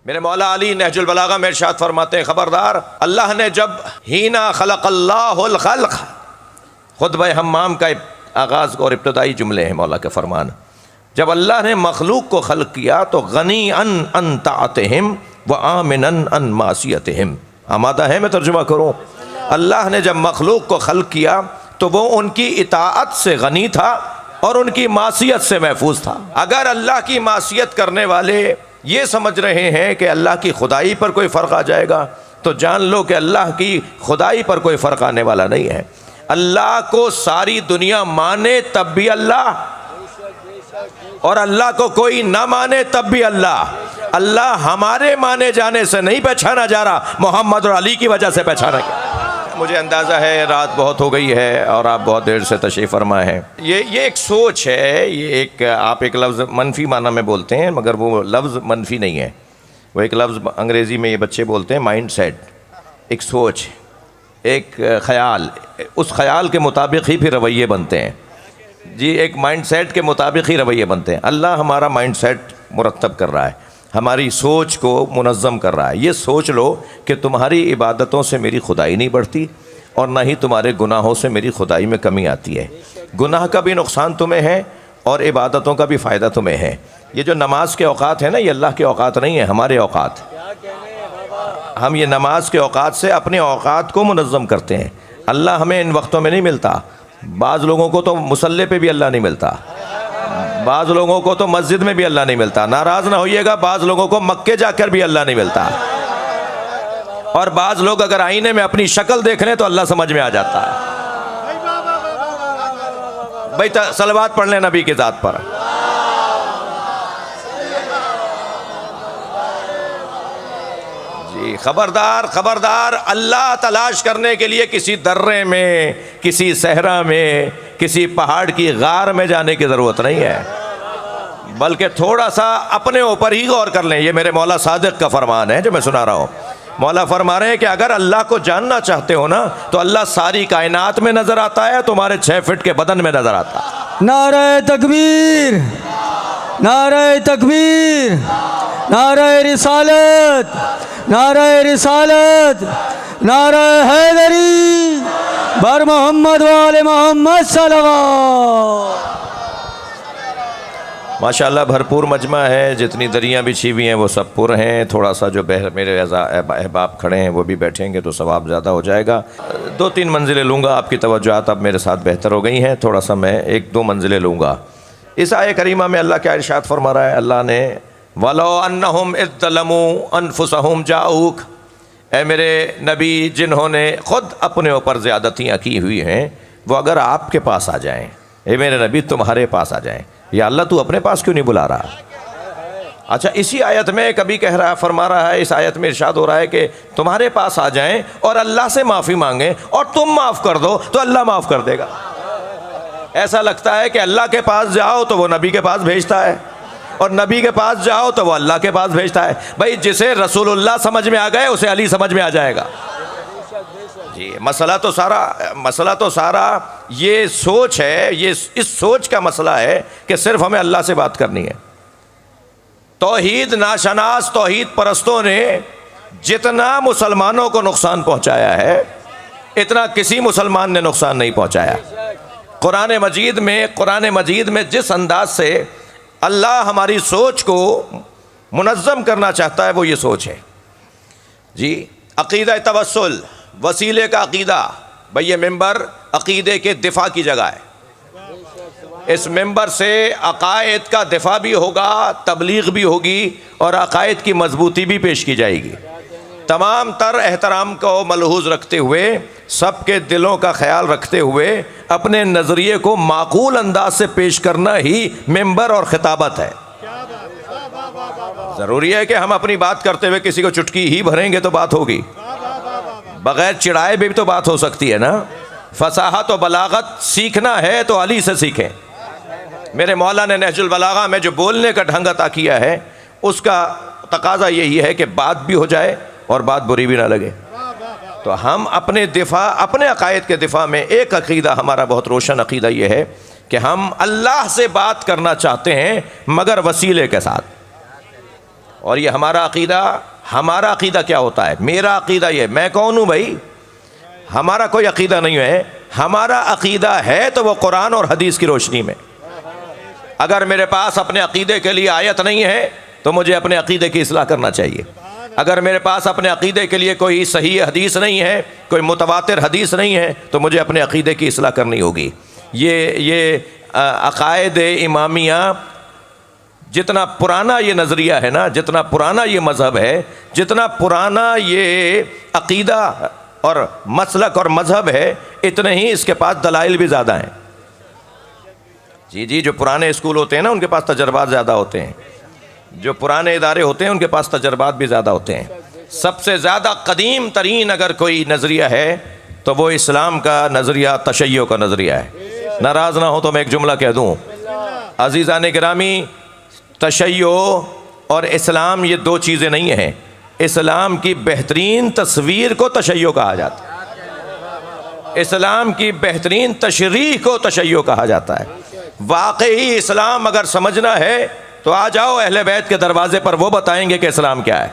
मेरे मौला अली नहजुल बलागा में इरशाद फरमाते हैं, खबरदार, अल्लाह ने जब हीना खलक़ल्लाहुल खल्क़, खुतबा हम्माम का आगाज़ और इब्तदाई जुमले हैं मौला के फरमान, जब अल्लाह ने मखलूक को खल्क़ किया तो गनी अन ताअतिहिम व आमिनन अन मासियतिहिम। आमादा है मैं तर्जुमा करूँ? अल्लाह ने जब मखलूक को खल्क़ किया तो वो उनकी इताअत से गनी था और उनकी मासियत से महफूज था। अगर अल्लाह की मासियत करने वाले ये समझ रहे हैं कि अल्लाह की खुदाई पर कोई फ़र्क आ जाएगा, तो जान लो कि अल्लाह की खुदाई पर कोई फ़र्क आने वाला नहीं है। अल्लाह को सारी दुनिया माने तब भी अल्लाह, और अल्लाह को कोई ना माने तब भी अल्लाह। अल्लाह हमारे माने जाने से नहीं पहचाना जा रहा, मोहम्मद और अली की वजह से पहचाना गया। मुझे अंदाज़ा है रात बहुत हो गई है और आप बहुत देर से तशरीफ़ फरमा हैं। ये एक सोच है, ये एक आप एक लफ्ज़ मनफी माना में बोलते हैं, मगर वो लफ्ज़ मनफी नहीं है। वो एक लफ्ज़ अंग्रेज़ी में ये बच्चे बोलते हैं माइंड सेट, एक सोच, एक ख़याल। उस ख़याल के मुताबिक ही फिर रवैये बनते हैं जी, एक माइंड सेट के मुताबिक ही रवैये बनते हैं। अल्लाह हमारा माइंड सेट मुरत्तब कर रहा है, हमारी सोच को मुनज़्ज़म कर रहा है। ये सोच लो कि तुम्हारी इबादतों से मेरी खुदाई नहीं बढ़ती और ना ही तुम्हारे गुनाहों से मेरी खुदाई में कमी आती है। गुनाह का भी नुकसान तुम्हें है और इबादतों का भी फ़ायदा तुम्हें है। ये जो नमाज के औकात है ना, ये अल्लाह के औकात नहीं है, हमारे औकात। हम ये नमाज के औकात से अपने औकात को मुनज़्ज़म करते हैं। अल्लाह हमें इन वक्तों में नहीं मिलता। बाज़ लोगों को तो मुसल्ले पे भी अल्लाह नहीं मिलता, बाज़ लोगों को तो मस्जिद में भी अल्लाह नहीं मिलता। नाराज़ ना होइएगा, बाज़ लोगों को मक्के जाकर भी अल्लाह नहीं मिलता, और बाज़ लोग अगर आईने में अपनी शक्ल देख लें तो अल्लाह समझ में आ जाता है। भाई सलवात पढ़ लें नबी की ज़ात पर। जी खबरदार, खबरदार, अल्लाह तलाश करने के लिए किसी दर्रे में, किसी सहरा में, किसी पहाड़ की गार में जाने की ज़रूरत नहीं है, बल्कि थोड़ा सा अपने ऊपर ही गौर कर लें। ये मेरे मौला सादिक का फरमान है जो मैं सुना रहा हूँ। मौला फरमा रहे हैं कि अगर अल्लाह को जानना चाहते हो ना, तो अल्लाह सारी कायनात में नज़र आता है, तुम्हारे 6 फीट के बदन में नज़र आता है। नारे तकबीर, नारे तकबीर, नारे रिसालत, नारे रिसालत, नारे हैदरी, बर मोहम्मद वाले मोहम्मद सल्लल्लाहु। माशाअल्लाह भरपूर मजमा है, जितनी दरियाँ बिछी हुई हैं वो सब पुर हैं। थोड़ा सा जो मेरे अहबाब खड़े हैं वो भी बैठेंगे तो सवाब ज़्यादा हो जाएगा। 2-3 मंजिलें लूँगा, आपकी तवज्जुआत अब मेरे साथ बेहतर हो गई हैं, थोड़ा सा मैं 1-2 मंजिलें लूँगा। इस आय करीमा में अल्लाह क्या इरशाद फरमा रहा है? अल्लाह ने वलो अन्नहुम इज़्ज़लमू अनफुसहुम जाऊक, ए मेरे नबी, जिन्होंने ख़ुद अपने ऊपर ज़्यादतियाँ की हुई हैं, वो अगर आपके पास आ जाएँ, ए मेरे नबी तुम्हारे पास आ जाएँ, या अल्लाह तू अपने पास क्यों नहीं बुला रहा? अच्छा, इसी आयत में कभी कह रहा है, फरमा रहा है, इस आयत में इरशाद हो रहा है कि तुम्हारे पास आ जाएं और अल्लाह से माफ़ी मांगें और तुम माफ़ कर दो तो अल्लाह माफ़ कर देगा। ऐसा लगता है कि अल्लाह के पास जाओ तो वो नबी के पास भेजता है, और नबी के पास जाओ तो वो अल्लाह के पास भेजता है। भाई जिसे रसूलुल्लाह समझ में आ गए उसे अली समझ में आ जाएगा जी। मसला तो सारा ये सोच है, ये इस सोच का मसला है कि सिर्फ हमें अल्लाह से बात करनी है। तौहीद नाशनास तौहीद परस्तों ने जितना मुसलमानों को नुकसान पहुंचाया है, इतना किसी मुसलमान ने नुकसान नहीं पहुंचाया। कुरान मजीद में जिस अंदाज से अल्लाह हमारी सोच को मुनज़्ज़म करना चाहता है वो ये सोच है जी। अक़ीदा तवस्सुल, वसीले का अक़ीदा, भाई ये मेंबर अक़ीदे के दिफा की जगह है। इस मेंबर से अक़ायद का दिफा भी होगा, तबलीग भी होगी और अक़ायद की मजबूती भी पेश की जाएगी। तमाम तर एहतराम को मलहूज़ रखते हुए, सबके दिलों का ख्याल रखते हुए, अपने नज़रिए को माकूल अंदाज से पेश करना ही मेंबर और खिताबत है। ज़रूरी है कि हम अपनी बात करते हुए किसी को चुटकी ही भरेंगे तो बात होगी, बग़ैर चिढ़ाए भी तो बात हो सकती है ना। फसाहत और बलागत सीखना है तो अली से सीखें। मेरे मौला ने नहजुल बलागा में जो बोलने का ढंग अता किया है, उसका तकाज़ा यही है कि बात भी हो जाए और बात बुरी भी ना लगे। तो हम अपने दिफा, अपने अक़ायद के दिफा में एक अक़ीदा हमारा बहुत रोशन अक़ीदा ये है कि हम अल्लाह से बात करना चाहते हैं मगर वसीले के साथ। और ये हमारा अक़ीदा क्या होता है? मेरा अक़ीदा ये, मैं कौन हूँ भाई? हमारा कोई अक़ीदा नहीं है। हमारा अक़ीदा है तो वो कुरान और हदीस की रोशनी में। अगर मेरे पास अपने अक़ीदे के लिए आयत नहीं है तो मुझे अपने अक़ीदे की इस्लाह करना चाहिए। अगर मेरे पास अपने अक़ीदे के लिए कोई सही हदीस नहीं है, कोई मुतवातिर हदीस नहीं है, तो मुझे अपने अक़ीदे की इस्लाह करनी होगी। ये अक़ायद इमामिया, जितना पुराना ये नज़रिया है ना, जितना पुराना ये मज़हब है, जितना पुराना ये अक़ीदा और मसलक और मज़हब है, इतने ही इसके पास दलाइल भी ज़्यादा हैं। जी, जो पुराने स्कूल होते हैं ना, उनके पास तजर्बात ज़्यादा होते हैं। जो पुराने इदारे होते हैं उनके पास तजर्बात भी ज़्यादा होते हैं। सबसे ज़्यादा कदीम तरीन अगर कोई नज़रिया है तो वो इस्लाम का नज़रिया, तशय्यो का नज़रिया है। नाराज़ ना हो तो मैं एक जुमला कह दूँ, अज़ीज़ान गिरामी, तशय्यो और इस्लाम ये दो चीज़ें नहीं हैं। इस्लाम की बेहतरीन तस्वीर को तशय्यो कहा जाता है। इस्लाम की बेहतरीन तशरीह को तशय्यो कहा जाता है। वाकई इस्लाम अगर समझना है तो आ जाओ अहले बैत के दरवाज़े पर, वो बताएंगे कि इस्लाम क्या है।